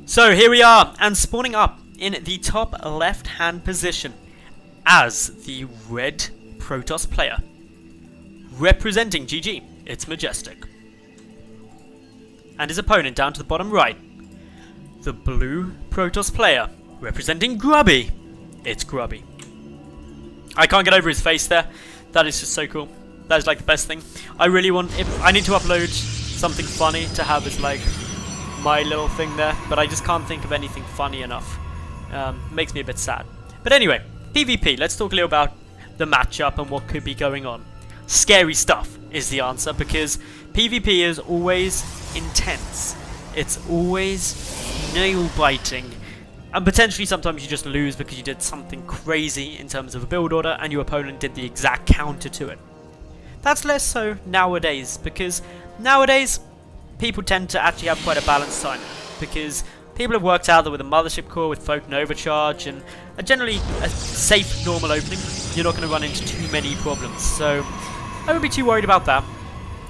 So here we are, and spawning up in the top left-hand position as the red Protoss player. Representing GG, it's Majestic. And his opponent down to the bottom right, the blue Protoss player. Representing Grubby, it's Grubby. I can't get over his face there. That is just so cool. That is like the best thing. I really want, if I need to upload something funny to have as like my little thing there, but I just can't think of anything funny enough. Makes me a bit sad. But anyway, PvP, let's talk a little about the matchup and what could be going on. Scary stuff is the answer, because PvP is always intense. It's always nail-biting. And potentially sometimes you just lose because you did something crazy in terms of a build order and your opponent did the exact counter to it. That's less so nowadays, because nowadays people tend to actually have quite a balanced time, because people have worked out that with a Mothership core, with Photon Overcharge, and generally a safe normal opening, you're not going to run into too many problems. So I wouldn't be too worried about that,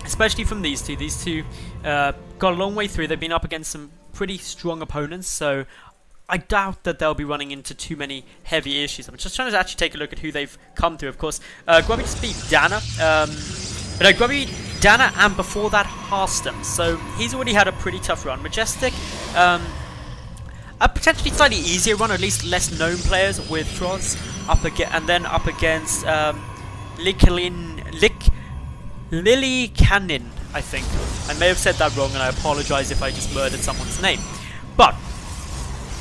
especially from these two. These two got a long way through. They've been up against some pretty strong opponents, so I doubt that they'll be running into too many heavy issues. I'm just trying to actually take a look at who they've come through. Of course, Grubby just beat Dana. Grubby, Dana, and before that, Harstem. So he's already had a pretty tough run. Majestic, a potentially slightly easier run, or at least less known players with Troz and then up against Lily Cannon, I think. I may have said that wrong, and I apologise if I just murdered someone's name. But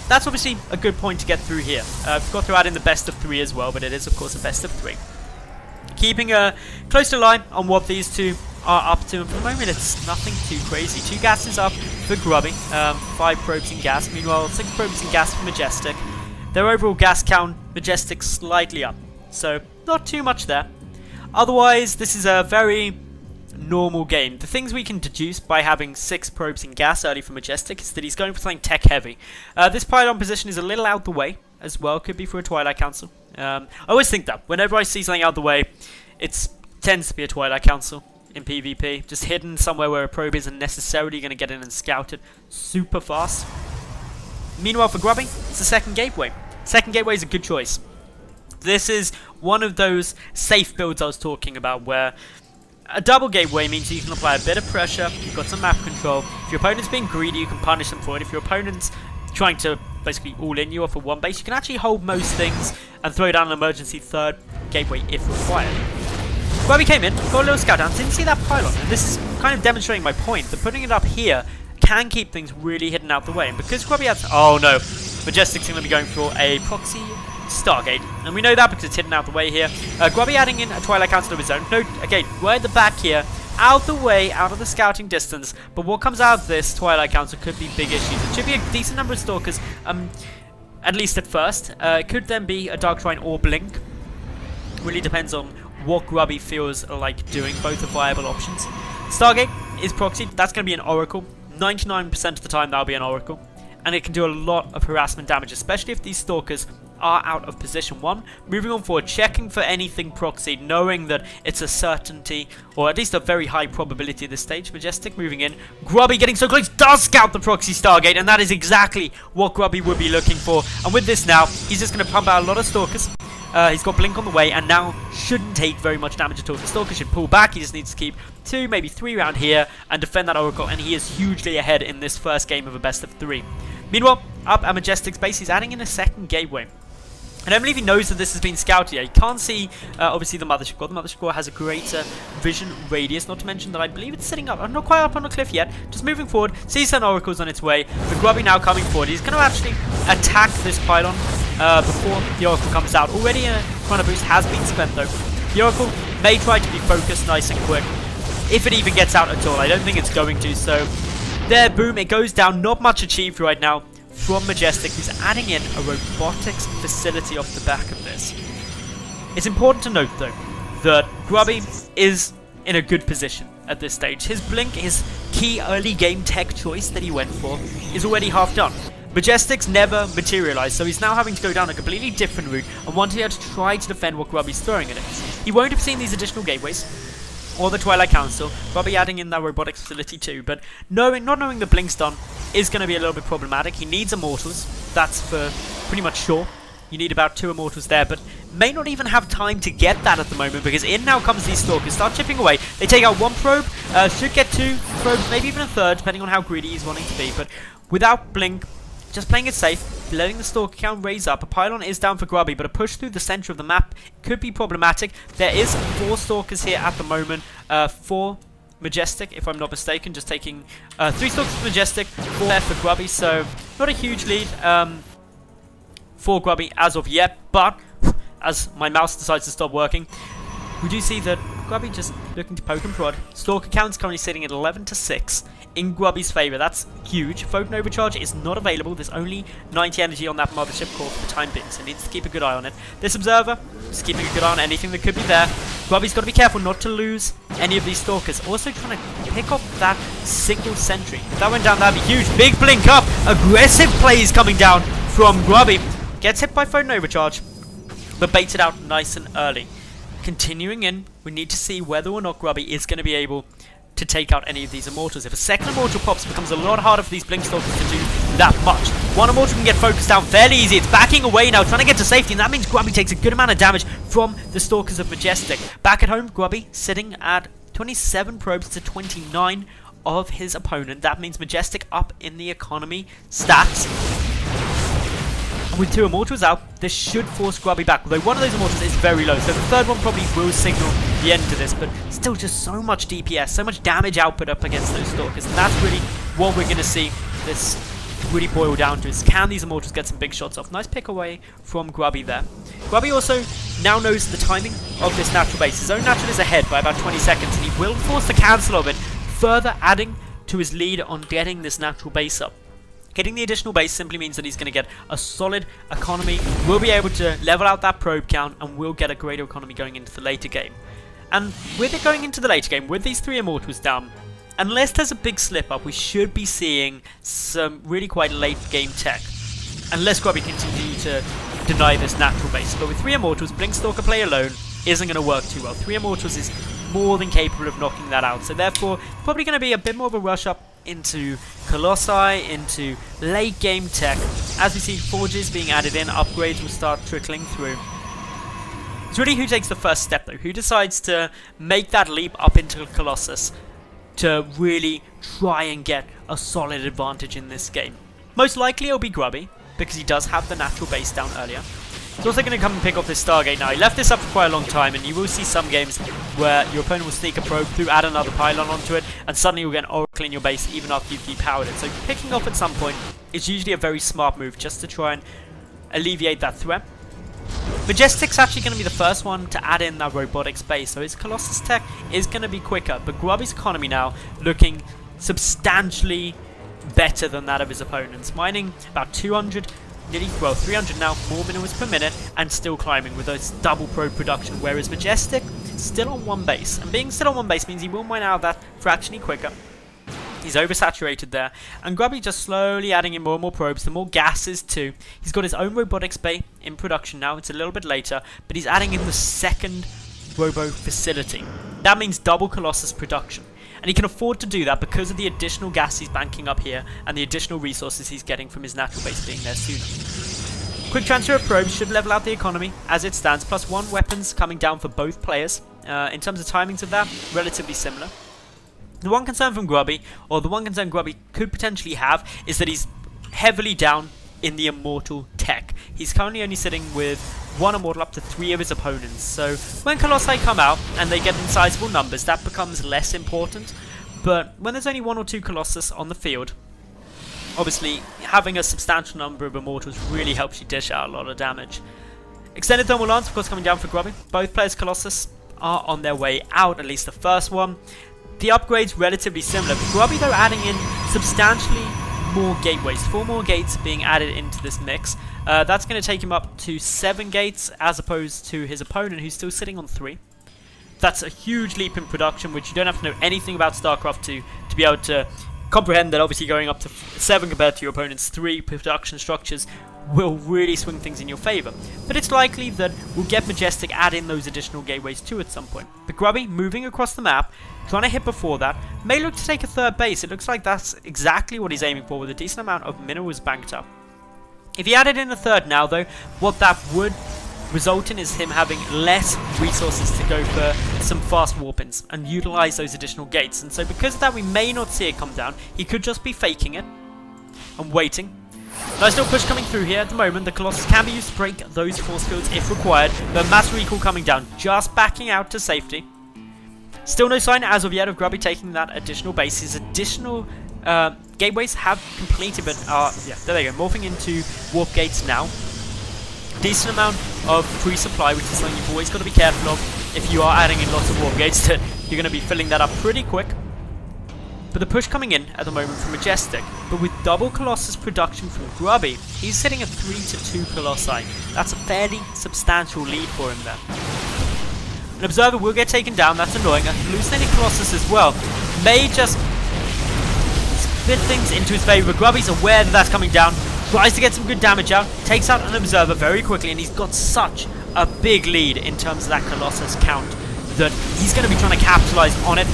that's obviously a good point to get through here. I've got to add in the best of 3 as well, but it is of course a best of 3. Keeping a close eye on what these two are up to, and for the moment it's nothing too crazy. 2 gases up for Grubby, 5 probes in gas, meanwhile 6 probes in gas for Majestic. Their overall gas count, Majestic slightly up, so not too much there. Otherwise, this is a very normal game. The things we can deduce by having 6 probes in gas early for Majestic is that he's going for something tech heavy. This pylon position is a little out the way as well, could be for a Twilight Council. I always think that whenever I see something out the way, it tends to be a Twilight Council in PvP, just hidden somewhere where a probe isn't necessarily going to get in and scout it super fast. Meanwhile for Grubby, it's the second gateway. Second gateway is a good choice. This is one of those safe builds I was talking about, where a double gateway means you can apply a bit of pressure, you've got some map control. If your opponent's being greedy, you can punish them for it. If your opponent's trying to basically all-in you off of one base, you can actually hold most things and throw down an emergency third gateway if required. Grubby came in, got a little scout down, didn't see that pylon, and this is kind of demonstrating my point, that putting it up here can keep things really hidden out the way. And because Grubby has... oh no, Majestic's going to be going for a proxy Stargate, and we know that because it's hidden out the way here. Grubby adding in a Twilight Council of his own. No, again, we're at the back here, out the way, out of the scouting distance, but what comes out of this Twilight Council could be big issues. It should be a decent number of Stalkers, at least at first. It could then be a Dark Shrine or Blink. Really depends on what Grubby feels like doing. Both are viable options. Stargate is proxied. That's going to be an Oracle. 99% of the time that'll be an Oracle, and it can do a lot of harassment damage, especially if these Stalkers are out of position 1. Moving on forward, checking for anything proxied, knowing that it's a certainty, or at least a very high probability at this stage. Majestic moving in. Grubby getting so close, does scout the proxy Stargate, and that is exactly what Grubby would be looking for. And with this now, he's just going to pump out a lot of Stalkers. He's got Blink on the way, and now shouldn't take very much damage at all. The Stalker should pull back. He just needs to keep 2, maybe 3 around here and defend that Oracle, and he is hugely ahead in this first game of a best of 3. Meanwhile, up at Majestic's base, he's adding in a second gateway. I don't believe he knows that this has been scouted yet. He can't see, obviously, the Mothership core. The Mothership core has a greater vision radius, not to mention that I believe it's sitting up. I'm not quite up on the cliff yet. Just moving forward, sees some Oracles on its way. The Grubby now coming forward. He's going to actually attack this pylon before the Oracle comes out. Already a Chrono Boost has been spent, though. The Oracle may try to be focused nice and quick, if it even gets out at all. I don't think it's going to, so there, boom, it goes down. Not much achieved right now from Majestic, who's adding in a robotics facility off the back of this. It's important to note, though, that Grubby is in a good position at this stage. His Blink, his key early game tech choice that he went for, is already half done. Majestic's never materialized, so he's now having to go down a completely different route and wanting to try to defend what Grubby's throwing at him. He won't have seen these additional gateways, or the Twilight Council, Grubby adding in that robotics facility too, but not knowing the Blink's done, is going to be a little bit problematic. He needs Immortals, that's for pretty much sure. You need about 2 Immortals there, but may not even have time to get that at the moment, because in now comes these Stalkers. Start chipping away. They take out 1 probe, should get 2 probes, maybe even a 3rd, depending on how greedy he's wanting to be. But without Blink, just playing it safe, letting the Stalker count raise up. A pylon is down for Grubby, but a push through the center of the map could be problematic. There is 4 Stalkers here at the moment, 4 Majestic, if I'm not mistaken, just taking 3 Stalkers for Majestic, 4 there for Grubby, so not a huge lead for Grubby as of yet, but as my mouse decides to stop working, we do see that Grubby just looking to poke and prod. Stalker count's currently sitting at 11-6 in Grubby's favour. That's huge. Photon Overcharge is not available. There's only 90 energy on that Mothership core for the time being, so needs to keep a good eye on it. This Observer, just keeping a good eye on anything that could be there. Grubby's got to be careful not to lose any of these Stalkers. Also trying to pick off that single sentry. If that went down, that'd be huge. Big blink up. Aggressive plays coming down from Grubby. Gets hit by Photon Overcharge, but baits it out nice and early. Continuing in, we need to see whether or not Grubby is going to be able to take out any of these Immortals. If a second Immortal pops, it becomes a lot harder for these Blink Stalkers to do that much. 1 Immortal can get focused down fairly easy. It's backing away now, trying to get to safety, and that means Grubby takes a good amount of damage from the Stalkers of Majestic. Back at home, Grubby sitting at 27 probes to 29 of his opponent. That means Majestic up in the economy stats. With 2 Immortals out, this should force Grubby back, although 1 of those Immortals is very low, so the 3rd one probably will signal the end to this, but still just so much DPS, so much damage output up against those Stalkers, and that's really what we're going to see this really boil down to, is can these Immortals get some big shots off. Nice pick away from Grubby there. Grubby also now knows the timing of this natural base. His own natural is ahead by about 20 seconds, and he will force the cancel of it, further adding to his lead on getting this natural base up. Getting the additional base simply means that he's going to get a solid economy, will be able to level out that probe count, and will get a greater economy going into the later game. And with it going into the later game, with these 3 Immortals down, unless there's a big slip up, we should be seeing some really quite late game tech. Unless Grubby continue to deny this natural base. But with 3 Immortals, Blink Stalker play alone isn't going to work too well. 3 Immortals is more than capable of knocking that out. So therefore, probably going to be a bit more of a rush up into Colossi, into late game tech. As we see forges being added in, upgrades will start trickling through. It's really who takes the first step though, who decides to make that leap up into Colossus to really try and get a solid advantage in this game. Most likely it'll be Grubby, because he does have the natural base down earlier. He's also going to come and pick off this Stargate now. He left this up for quite a long time, and you will see some games where your opponent will sneak a probe through, add another pylon onto it, and suddenly you'll get an Oracle in your base even after you've depowered it. So picking off at some point is usually a very smart move, just to try and alleviate that threat. Majestic's actually going to be the first one to add in that robotics base, so his Colossus tech is going to be quicker, but Grubby's economy now looking substantially better than that of his opponents, mining about 200, nearly, well, 300 now, more minerals per minute, and still climbing with those double probe production, whereas Majestic still on 1 base, and being still on 1 base means he will mine out that fractionally quicker. He's oversaturated there, and Grubby just slowly adding in more and more probes, the more gases too. He's got his own robotics bay in production now. It's a little bit later, but he's adding in the 2nd robo facility. That means double Colossus production, and he can afford to do that because of the additional gas he's banking up here and the additional resources he's getting from his natural base being there sooner. Quick transfer of probes should level out the economy as it stands, +1 weapons coming down for both players. In terms of timings of that, relatively similar. The one concern from Grubby, or the one concern Grubby could potentially have, is that he's heavily down in the Immortal tech. He's currently only sitting with 1 Immortal up to 3 of his opponents, so when Colossi come out and they get in sizable numbers, that becomes less important. But when there's only 1 or 2 Colossus on the field, obviously having a substantial number of Immortals really helps you dish out a lot of damage. Extended Thermal Lance, of course, coming down for Grubby. Both players' Colossus are on their way out, at least the first one. The upgrade's relatively similar, but Grubby though adding in substantially more gateways, 4 more gates being added into this mix. That's going to take him up to 7 gates as opposed to his opponent who's still sitting on 3. That's a huge leap in production, which you don't have to know anything about StarCraft to be able to comprehend that. Obviously going up to 7 compared to your opponent's 3 production structures will really swing things in your favour. But it's likely that we'll get Majestic add in those additional gateways too at some point. But Grubby, moving across the map, trying to hit before that, may look to take a third base. It looks like that's exactly what he's aiming for, with a decent amount of minerals banked up. If he added in a third now though, what that would result in is him having less resources to go for some fast warp-ins and utilise those additional gates. And so because of that, we may not see it come down. He could just be faking it and waiting. Nice little push coming through here at the moment. The Colossus can be used to break those force fields if required. But mass recall coming down, just backing out to safety. Still no sign as of yet of Grubby taking that additional base. His additional gateways have completed, but yeah, there they go, morphing into warp gates now. Decent amount of free supply, which is something you've always got to be careful of. If you are adding in lots of warp gates, you're going to be filling that up pretty quick. But the push coming in at the moment from Majestic, but with double Colossus production from Grubby, he's sitting at 3-2 Colossi. That's a fairly substantial lead for him there. An Observer will get taken down, that's annoying. A hallucinating Colossus as well may just split things into his favour. Grubby's aware that that's coming down, tries to get some good damage out, takes out an Observer very quickly, and he's got such a big lead in terms of that Colossus count that he's going to be trying to capitalise on it.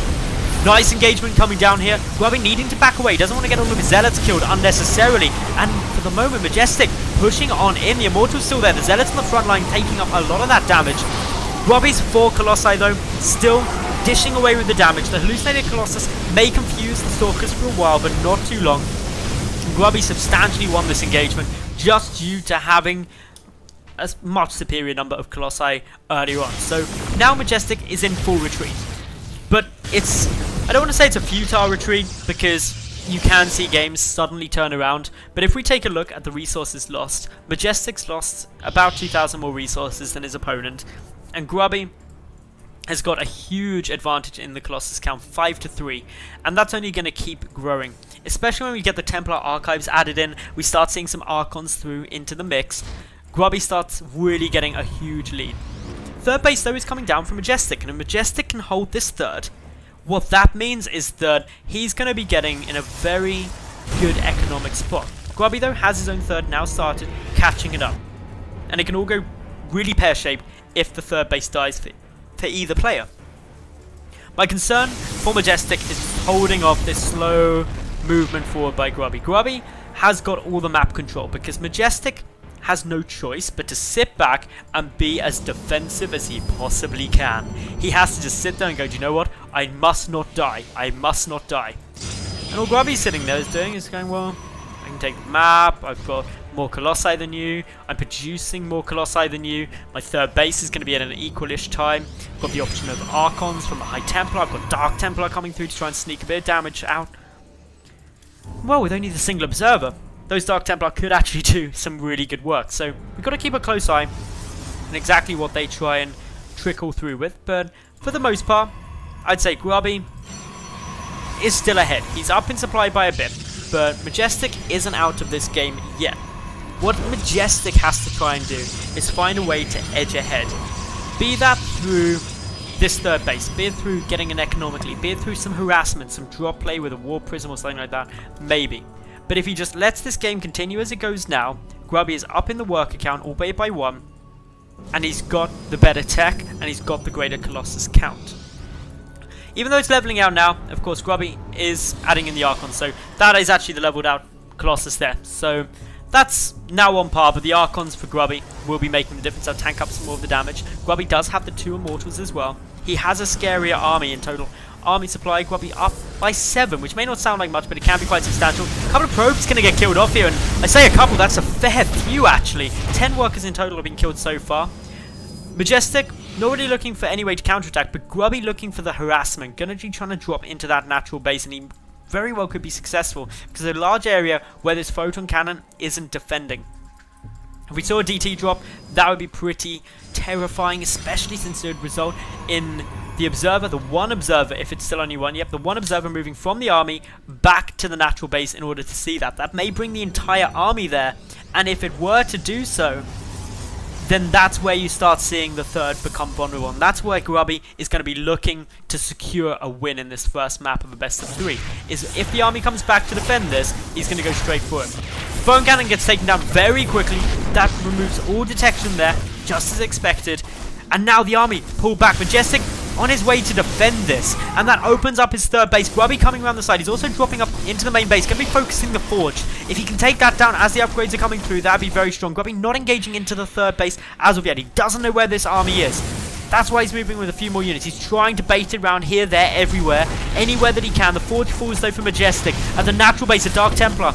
Nice engagement coming down here. Grubby needing to back away. Doesn't want to get all of his Zealots killed unnecessarily. And for the moment, Majestic pushing on in. The Immortal's still there. The Zealots on the front line taking up a lot of that damage. Grubby's 4 Colossi though, still dishing away with the damage. The hallucinated Colossus may confuse the Stalkers for a while, but not too long. Grubby substantially won this engagement just due to having a much superior number of Colossi earlier on. So now Majestic is in full retreat. But it's, I don't want to say it's a futile retreat, because you can see games suddenly turn around. But if we take a look at the resources lost, Majestic's lost about 2,000 more resources than his opponent. And Grubby has got a huge advantage in the Colossus count, 5-3. And that's only going to keep growing. Especially when we get the Templar Archives added in, we start seeing some Archons through into the mix. Grubby starts really getting a huge lead. Third base though is coming down from Majestic, and if Majestic can hold this third, what that means is that he's going to be getting in a very good economic spot. Grubby though has his own third now started, catching it up. And it can all go really pear-shaped if the third base dies for either player. My concern for Majestic is holding off this slow movement forward by Grubby. Grubby has got all the map control because Majestic has no choice but to sit back and be as defensive as he possibly can. He has to just sit there and go, do you know what? I must not die. I must not die. And all Grubby's sitting there is doing is going, well, I can take the map. I've got more Colossi than you. I'm producing more Colossi than you. My third base is going to be at an equalish time. I've got the option of Archons from the High Templar. I've got Dark Templar coming through to try and sneak a bit of damage out. Well, with only the single Observer, those Dark Templar could actually do some really good work. So we've got to keep a close eye on exactly what they try and trickle through with. But for the most part, I'd say Grubby is still ahead. He's up in supply by a bit, but Majestic isn't out of this game yet. What Majestic has to try and do is find a way to edge ahead. Be that through this third base, be it through getting an economically, be it through some harassment, some drop play with a War Prism or something like that, maybe. But if he just lets this game continue as it goes now, Grubby is up in the work account, albeit by 1, and he's got the better tech, and he's got the greater Colossus count. Even though it's leveling out now, of course, Grubby is adding in the Archon, so that is actually the leveled out Colossus there. So that's now on par, but the Archons for Grubby will be making the difference. I'll tank up some more of the damage. Grubby does have the 2 Immortals as well. He has a scarier army in total. Army supply, Grubby up by 7, which may not sound like much, but it can be quite substantial. A couple of probes going to get killed off here, and I say a couple, that's a fair few actually. 10 workers in total have been killed so far. Majestic, not really looking for any way to counterattack, but Grubby looking for the harassment. Gonna be trying to drop into that natural base, and he very well could be successful, because a large area where this photon cannon isn't defending. If we saw a DT drop, that would be pretty terrifying, especially since it would result in the Observer, the 1 Observer, if it's still only 1, yep, the 1 Observer moving from the army back to the natural base in order to see that. That may bring the entire army there, and if it were to do so, then that's where you start seeing the third become vulnerable, and that's where Grubby is going to be looking to secure a win in this first map of a best of 3. Is if the army comes back to defend this, he's going to go straight for it. Foam Cannon gets taken down very quickly. That removes all detection there, just as expected. And now the army pull back. Majestic on his way to defend this, and that opens up his third base. Grubby coming around the side. He's also dropping up into the main base. Going to be focusing the Forge. If he can take that down as the upgrades are coming through, that'd be very strong. Grubby not engaging into the third base as of yet. He doesn't know where this army is. That's why he's moving with a few more units. He's trying to bait it around here, there, everywhere. Anywhere that he can. The Forge falls though for Majestic. At the natural base, a Dark Templar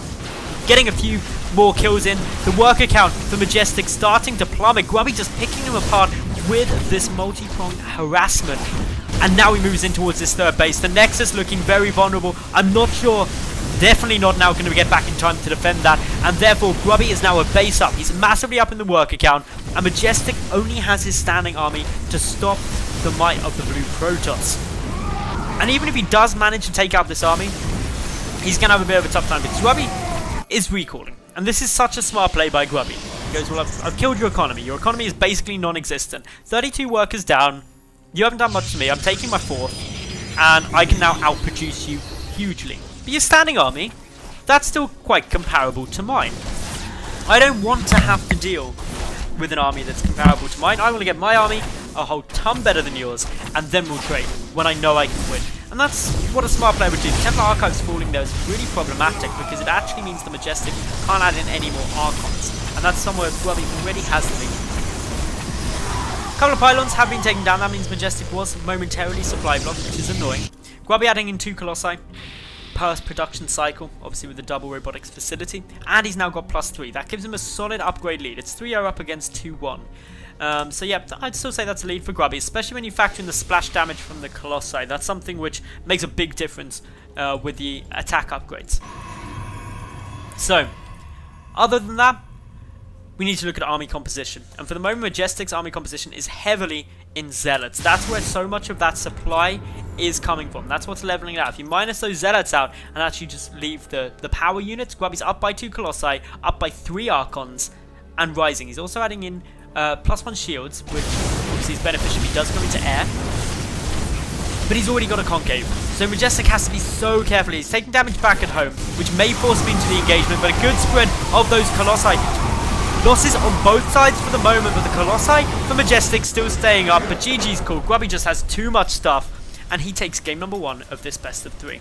getting a few more kills in. The worker count for Majestic starting to plummet. Grubby just picking him apart with this multi-pronged harassment. And now he moves in towards this third base. The Nexus looking very vulnerable. I'm not sure. Definitely not now going to get back in time to defend that. And therefore, Grubby is now a base up. He's massively up in the worker count. And Majestic only has his standing army to stop the might of the Blue Protoss. And even if he does manage to take out this army, he's going to have a bit of a tough time because Grubby is recalling. And this is such a smart play by Grubby. He goes, well, I've killed your economy. Your economy is basically non-existent. 32 workers down. You haven't done much to me. I'm taking my fourth. And I can now outproduce you hugely. But your standing army, that's still quite comparable to mine. I don't want to have to deal with an army that's comparable to mine. I want to get my army a whole ton better than yours, and then we'll trade when I know I can win. And that's what a smart player would do. Templar Archives falling there is really problematic because it actually means the Majestic can't add in any more Archons. And that's somewhere Grubby already has the lead. A couple of pylons have been taken down. That means Majestic was momentarily supply blocked, which is annoying. Grubby adding in 2 Colossi per production cycle, obviously with the double robotics facility. And he's now got +3. That gives him a solid upgrade lead. It's 3-0 up against 2-1. So yeah, I'd still say that's a lead for Grubby, especially when you factor in the splash damage from the Colossi. That's something which makes a big difference with the attack upgrades. So, other than that, we need to look at army composition. And for the moment, Majestic's army composition is heavily in Zealots. That's where so much of that supply is coming from. That's what's leveling it out. If you minus those Zealots out and actually just leave the power units, Grubby's up by 2 Colossi, up by 3 Archons, and rising. He's also adding in +1 shields, which obviously is beneficial if he does go into air. But he's already got a concave. So Majestic has to be so careful. He's taking damage back at home, which may force him into the engagement, but a good spread of those Colossi. Losses on both sides for the moment, but the Colossi for Majestic still staying up. But GG's cool. Grubby just has too much stuff, and he takes game number 1 of this best of 3.